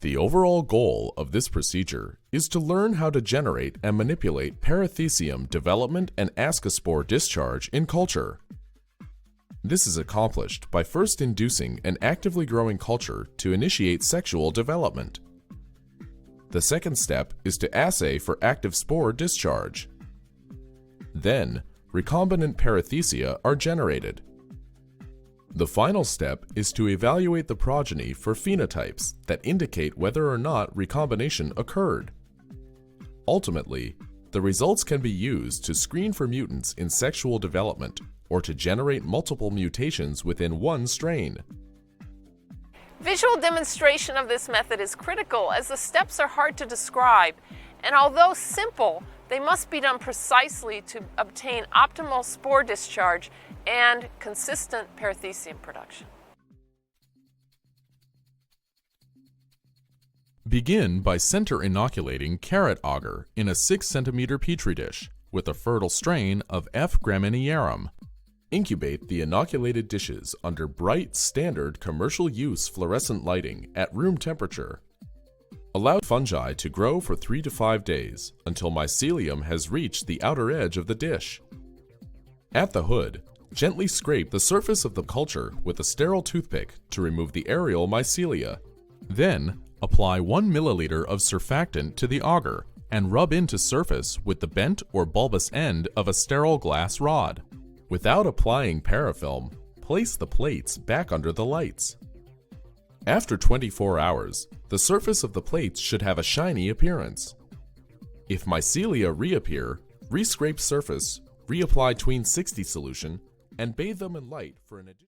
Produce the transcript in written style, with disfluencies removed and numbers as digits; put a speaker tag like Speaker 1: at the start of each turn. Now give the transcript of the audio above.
Speaker 1: The overall goal of this procedure is to learn how to generate and manipulate Parathecium development and Ascospore discharge in culture. This is accomplished by first inducing an actively growing culture to initiate sexual development. The second step is to assay for active spore discharge. Then, recombinant parathecia are generated. The final step is to evaluate the progeny for phenotypes that indicate whether or not recombination occurred. Ultimately, the results can be used to screen for mutants in sexual development or to generate multiple mutations within one strain.
Speaker 2: Visual demonstration of this method is critical as the steps are hard to describe, and although simple, they must be done precisely to obtain optimal spore discharge and consistent Parathecium production.
Speaker 1: Begin by center inoculating carrot agar in a 6 cm petri dish with a fertile strain of F. graminearum. Incubate the inoculated dishes under bright, standard commercial use fluorescent lighting at room temperature. Allow fungi to grow for 3 to 5 days until mycelium has reached the outer edge of the dish. At the hood, gently scrape the surface of the culture with a sterile toothpick to remove the aerial mycelia. Then, apply 1 milliliter of surfactant to the agar and rub into surface with the bent or bulbous end of a sterile glass rod. Without applying parafilm, place the plates back under the lights. After 24 hours, the surface of the plates should have a shiny appearance. If mycelia reappear, rescrape surface, reapply Tween 60 solution, and bathe them in light for an additional